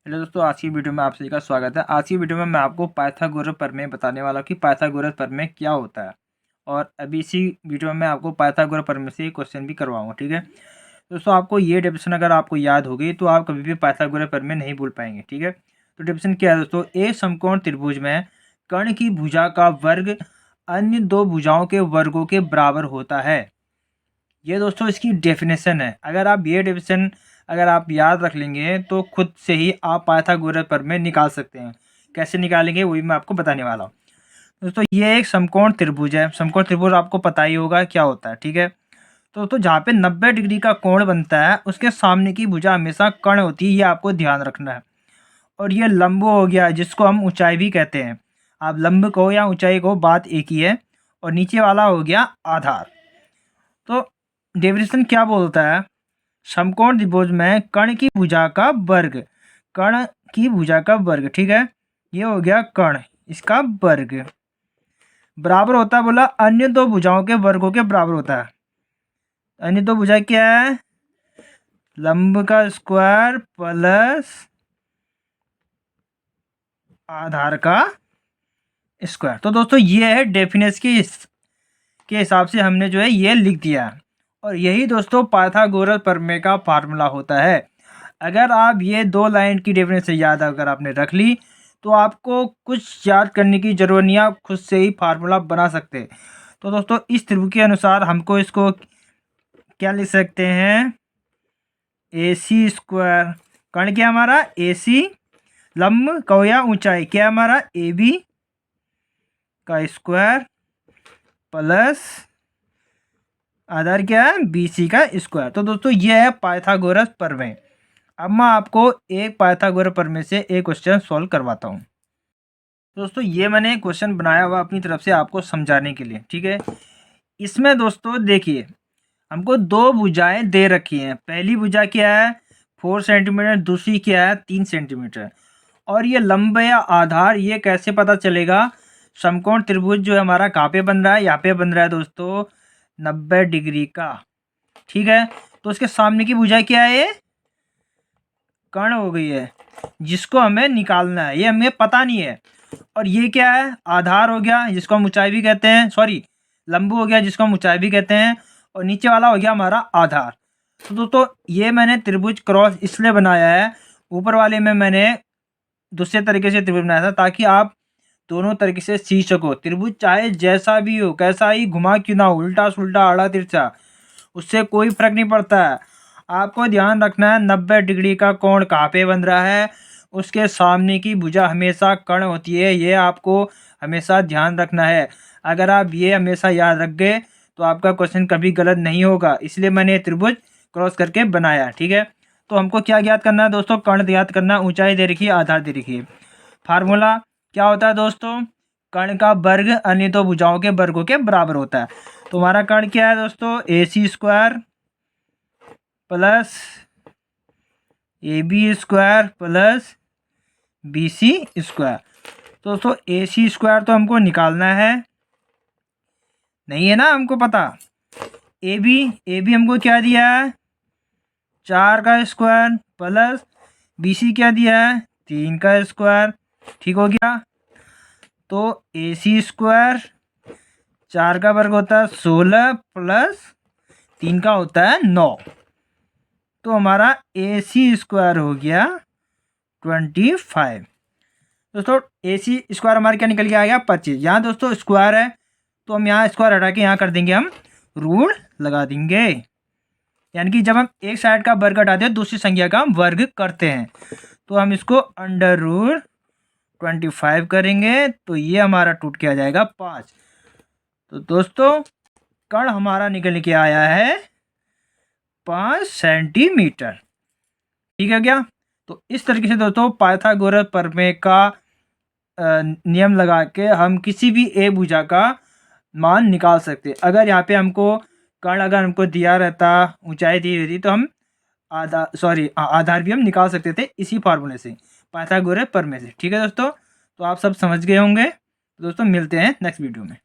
Hello दोस्तों, आज की वीडियो में आप सभी का स्वागत है। आज की वीडियो में मैं आपको पाइथागोरस प्रमेय बताने वाला हूँ कि पाइथागोरस प्रमेय क्या होता है। और अभी इसी वीडियो में मैं आपको पाइथागोरस प्रमेय से क्वेश्चन भी करवाऊंगा। ठीक है दोस्तों, आपको ये डेफिनेशन अगर आपको याद होगी तो आप कभी भी पाइथागोरस प्रमेय नहीं भूल पाएंगे। ठीक है, तो डेफिनेशन क्या है दोस्तों, एक समकोण त्रिभुज में कर्ण की भुजा का वर्ग अन्य दो भुजाओं के वर्गों के बराबर होता है। ये दोस्तों इसकी डेफिनेशन है। अगर आप ये डेफिनेशन अगर आप याद रख लेंगे तो खुद से ही आप पाइथागोरस प्रमेय निकाल सकते हैं। कैसे निकालेंगे वही मैं आपको बताने वाला हूँ। दोस्तों ये एक समकोण त्रिभुज है। समकोण त्रिभुज आपको पता ही होगा क्या होता है। ठीक है, तो दोस्तों जहाँ पे 90 डिग्री का कोण बनता है उसके सामने की भुजा हमेशा कर्ण होती है, ये आपको ध्यान रखना है। और ये लंब हो गया जिसको हम ऊंचाई भी कहते हैं। आप लंब कहो या ऊंचाई कहो, बात एक ही है। और नीचे वाला हो गया आधार। तो डेफिनेशन क्या बोलता है, समकोण त्रिभुज में कर्ण की भुजा का वर्ग, कर्ण की भुजा का वर्ग, ठीक है, ये हो गया कर्ण, इसका वर्ग बराबर होता है, बोला अन्य दो भुजाओं के वर्गों के बराबर होता है। अन्य दो भुजा क्या है, लंब का स्क्वायर प्लस आधार का स्क्वायर। तो दोस्तों ये है डेफिनेशन के हिसाब से हमने जो है ये लिख दिया। और यही दोस्तों पाइथागोरस प्रमेय का फार्मूला होता है। अगर आप ये दो लाइन की डेफिनेशन याद अगर आपने रख ली तो आपको कुछ याद करने की जरूरत नहीं, आप खुद से ही फार्मूला बना सकते। तो दोस्तों इस त्रिभुज के अनुसार हमको इसको क्या लिख सकते हैं, ए सी स्क्वायर, कर्ण क्या हमारा ए सी, लंब कहो या ऊंचाई क्या हमारा ए बी का स्क्वायर प्लस आधार क्या है बी सी का स्क्वायर। तो दोस्तों ये है पाइथागोरस प्रमेय। अब मैं आपको एक पाइथागोरस प्रमेय से एक क्वेश्चन सॉल्व करवाता हूँ। दोस्तों ये मैंने क्वेश्चन बनाया हुआ अपनी तरफ से आपको समझाने के लिए। ठीक है, इसमें दोस्तों देखिए हमको दो भुजाएं दे रखी हैं। पहली भुजा क्या है 4 सेंटीमीटर, दूसरी क्या है 3 सेंटीमीटर। और ये लंब या आधार ये कैसे पता चलेगा, समकोण त्रिभुज जो है हमारा कहाँ पे बन रहा है, यहाँ पे बन रहा है दोस्तों 90 डिग्री का। ठीक है, तो उसके सामने की भुजा क्या है, ये कर्ण हो गई है जिसको हमें निकालना है, ये हमें पता नहीं है। और ये क्या है, आधार हो गया जिसको हम ऊंचाई भी कहते हैं, सॉरी लंब हो गया जिसको हम ऊंचाई भी कहते हैं। और नीचे वाला हो गया हमारा आधार। तो दोस्तों ये मैंने त्रिभुज क्रॉस इसलिए बनाया है, ऊपर वाले में मैंने दूसरे तरीके से त्रिभुज बनाया था ताकि आप दोनों तरीके से सीख सको। त्रिभुज चाहे जैसा भी हो, कैसा ही घुमा क्यों ना हो, उल्टा सुल्टा आड़ा तिरछा, उससे कोई फर्क नहीं पड़ता है। आपको ध्यान रखना है 90 डिग्री का कोण कहाँ पे बन रहा है, उसके सामने की भुजा हमेशा कर्ण होती है, ये आपको हमेशा ध्यान रखना है। अगर आप ये हमेशा याद रख गए तो आपका क्वेश्चन कभी गलत नहीं होगा, इसलिए मैंने त्रिभुज क्रॉस करके बनाया। ठीक है, तो हमको क्या ज्ञात करना है दोस्तों, कर्ण ज्ञात करना, ऊंचाई दे रखी है, आधार दे रखी है। फार्मूला क्या होता है दोस्तों, कर्ण का वर्ग अन्य दो भुजाओं के वर्गों के बराबर होता है। तो हमारा कर्ण क्या है दोस्तों, A C square plus A B square plus B C square. तो दोस्तों ए सी स्क्वायर तो हमको निकालना है, नहीं है ना हमको पता। ए बी हमको क्या दिया है 4 का स्क्वायर प्लस बी सी क्या दिया है 3 का स्क्वायर। ठीक हो गया, तो ए सी स्क्वायर 4 का वर्ग होता है 16 प्लस 3 का होता है 9। तो हमारा ए सी स्क्वायर हो गया 25। दोस्तों ए सी स्क्वायर हमारे क्या निकल के आ गया 25। यहाँ दोस्तों स्क्वायर है तो हम यहाँ स्क्वायर हटा के यहाँ कर देंगे, हम रूल लगा देंगे। यानी कि जब हम एक साइड का वर्ग हटाते हैं दूसरी संख्या का हम वर्ग करते हैं, तो हम इसको अंडर रूल 25 करेंगे तो ये हमारा टूट के आ जाएगा 5। तो दोस्तों कर्ण हमारा निकल के आया है 5 सेंटीमीटर। ठीक है क्या, तो इस तरीके से दोस्तों पाइथागोरस प्रमेय का नियम लगा के हम किसी भी एक भुजा का मान निकाल सकते। अगर यहाँ पे हमको कर्ण अगर हमको दिया रहता, ऊंचाई दी रहती, तो हम आधार भी हम निकाल सकते थे इसी फार्मूले से, पाइथागोरस प्रमेय से। ठीक है दोस्तों, तो आप सब समझ गए होंगे। दोस्तों मिलते हैं नेक्स्ट वीडियो में।